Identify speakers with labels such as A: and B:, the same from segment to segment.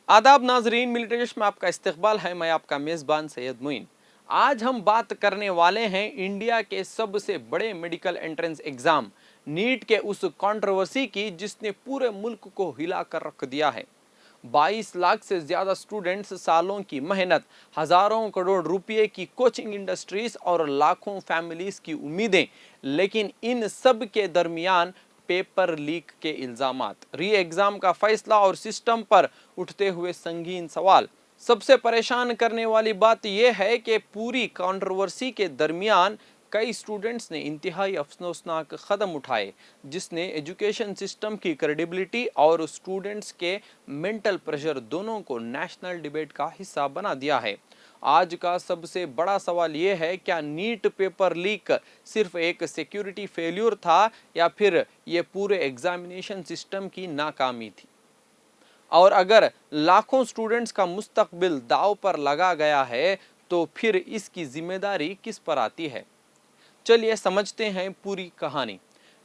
A: आदाब नाजरीन, military dish में आपका इस्तकबाल है। मैं आपका मेज़बान सैयद मुइन। आज हम बात करने वाले हैं इंडिया के सबसे बड़े मेडिकल एंट्रेंस एग्ज़ाम नीट के उस कंट्रोवर्सी की जिसने पूरे मुल्क को हिला कर रख दिया है। 22 लाख से ज़्यादा स्टूडेंट्स, सालों की मेहनत, हज़ारों करोड़ रुपए की कोचिंग इंडस्ट्रीज और लाखों फैमिलीज़ की उम्मीदें, लेकिन इन सब के दरमियान पेपर लीक के इल्ज़ामात, री एग्ज़ाम का फैसला और सिस्टम पर उठते हुए संगीन सवाल। सबसे परेशान करने वाली बात यह है कि पूरी कंट्रोवर्सी के दरमियान कई स्टूडेंट्स ने इंतहाई अफसोसनाक कदम उठाए जिसने एजुकेशन सिस्टम की क्रेडिबिलिटी और स्टूडेंट्स के मेंटल प्रेशर दोनों को नेशनल डिबेट का हिस्सा बना दिया है। आज का सबसे बड़ा सवाल यह है, क्या नीट पेपर लीक सिर्फ एक सिक्योरिटी फेल्यूर था या फिर ये पूरे एग्जामिनेशन सिस्टम की नाकामी थी? और अगर लाखों स्टूडेंट्स का मुस्तकबिल दांव पर लगा गया है तो फिर इसकी जिम्मेदारी किस पर आती है? चलिए समझते हैं पूरी कहानी।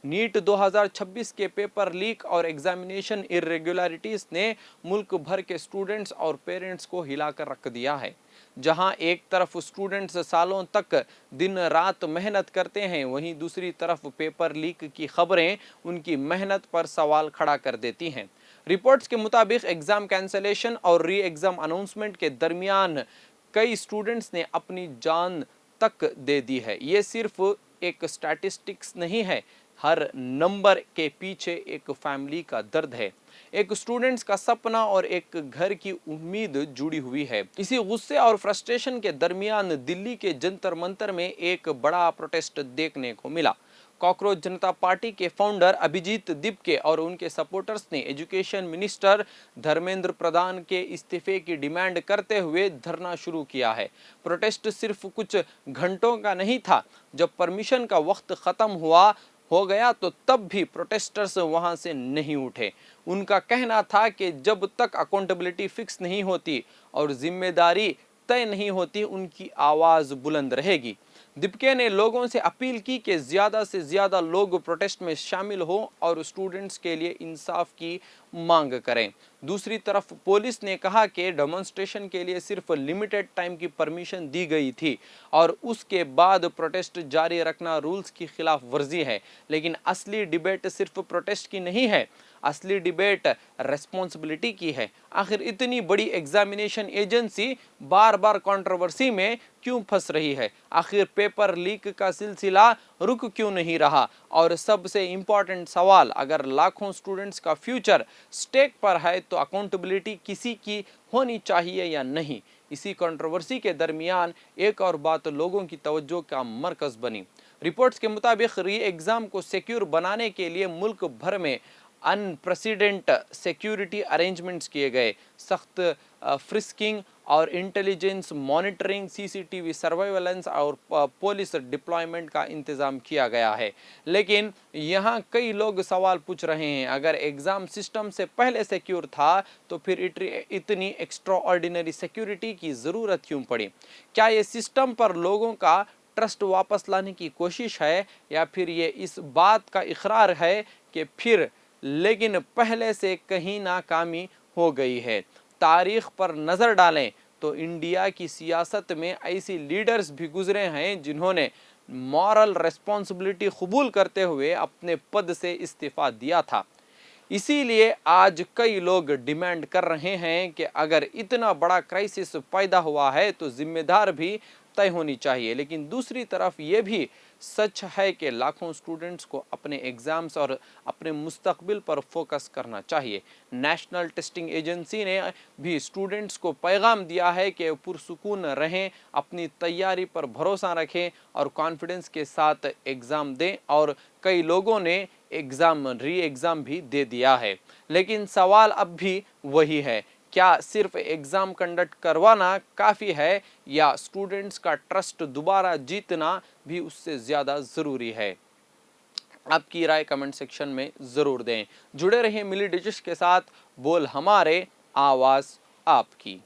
A: नीट 2026 के पेपर लीक और एग्जामिनेशन इरेगुलरिटीज ने मुल्क भर के स्टूडेंट्स और पेरेंट्स को हिलाकर रख दिया है। जहां एक तरफ स्टूडेंट्स सालों तक दिन रात मेहनत करते हैं, वहीं दूसरी तरफ पेपर लीक की खबरें उनकी मेहनत पर सवाल खड़ा कर देती हैं। रिपोर्ट्स के मुताबिक एग्जाम कैंसलेशन और री एग्जाम अनाउंसमेंट के दरमियान कई स्टूडेंट्स ने अपनी जान तक दे दी है। ये सिर्फ एक स्टैटिस्टिक्स नहीं है, हर नंबर के पीछे एक फैमिली का दर्द है, एक स्टूडेंट्स का सपना और एक घर की उम्मीद जुड़ी हुई है। इसी गुस्से और फ्रस्ट्रेशन के दरमियान दिल्ली के जंतर मंतर में एक बड़ा प्रोटेस्ट देखने को मिला। कॉकरोच जनता पार्टी के फाउंडर अभिजीत दिपके और उनके सपोर्टर्स ने एजुकेशन मिनिस्टर धर्मेंद्र प्रधान के इस्तीफे की डिमांड करते हुए धरना शुरू किया है। प्रोटेस्ट सिर्फ कुछ घंटों का नहीं था। जब परमिशन का वक्त खत्म हो गया तो तब भी प्रोटेस्टर्स वहां से नहीं उठे। उनका कहना था कि जब तक अकाउंटेबिलिटी फिक्स नहीं होती और जिम्मेदारी तय नहीं होती, उनकी आवाज बुलंद रहेगी। दिपके ने लोगों से अपील की कि ज़्यादा से ज़्यादा लोग प्रोटेस्ट में शामिल हों और स्टूडेंट्स के लिए इंसाफ की मांग करें। दूसरी तरफ पुलिस ने कहा कि डेमोन्स्ट्रेशन के लिए सिर्फ लिमिटेड टाइम की परमिशन दी गई थी और उसके बाद प्रोटेस्ट जारी रखना रूल्स की खिलाफ वर्जी है। लेकिन असली डिबेट सिर्फ प्रोटेस्ट की नहीं है, असली डिबेट रेस्पॉन्सिबिलिटी की है। आखिर इतनी बड़ी एग्जामिनेशन एजेंसी बार बार कंट्रोवर्सी में क्यों फंस रही है? आखिर पेपर लीक का सिलसिला रुक क्यों नहीं रहा? और सबसे इंपॉर्टेंट सवाल, अगर लाखों स्टूडेंट्स का फ्यूचर स्टेक पर है तो अकाउंटेबिलिटी किसी की होनी चाहिए या नहीं? इसी कंट्रोवर्सी के दरमियान एक और बात लोगों की तवज्जो का मरकज बनी। रिपोर्ट्स के मुताबिक री एग्जाम को सिक्योर बनाने के लिए मुल्क भर में अनप्रेसिडेंट सिक्योरिटी अरेंजमेंट्स किए गए। सख्त फ्रिस्किंग और इंटेलिजेंस मॉनिटरिंग, सीसीटीवी सर्वेलेंस और पुलिस डिप्लॉयमेंट का इंतज़ाम किया गया है। लेकिन यहाँ कई लोग सवाल पूछ रहे हैं, अगर एग्ज़ाम सिस्टम से पहले सिक्योर था तो फिर इतनी एक्स्ट्रा ऑर्डिनरी सिक्योरिटी की ज़रूरत क्यों पड़ी? क्या ये सिस्टम पर लोगों का ट्रस्ट वापस लाने की कोशिश है या फिर ये इस बात का इकरार है कि फिर लेकिन पहले से कहीं नाकामी हो गई है? तारीख पर नज़र डालें तो इंडिया की सियासत में ऐसी लीडर्स भी गुजरे हैं जिन्होंने मॉरल रिस्पॉन्सिबिलिटी कबूल करते हुए अपने पद से इस्तीफा दिया था। इसीलिए आज कई लोग डिमांड कर रहे हैं कि अगर इतना बड़ा क्राइसिस पैदा हुआ है तो जिम्मेदार भी तय होनी चाहिए। लेकिन दूसरी तरफ ये भी सच है कि लाखों स्टूडेंट्स को अपने एग्ज़ाम्स और अपने मुस्तकबिल पर फोकस करना चाहिए। नेशनल टेस्टिंग एजेंसी ने भी स्टूडेंट्स को पैगाम दिया है कि पुरसुकून रहें, अपनी तैयारी पर भरोसा रखें और कॉन्फिडेंस के साथ एग्ज़ाम दें। और कई लोगों ने री एग्ज़ाम भी दे दिया है। लेकिन सवाल अब भी वही है, क्या सिर्फ एग्ज़ाम कंडक्ट करवाना काफ़ी है या स्टूडेंट्स का ट्रस्ट दोबारा जीतना भी उससे ज़्यादा ज़रूरी है? आपकी राय कमेंट सेक्शन में ज़रूर दें। जुड़े रहिए मिली डिजिट्स के साथ, बोल हमारे, आवाज़ आपकी।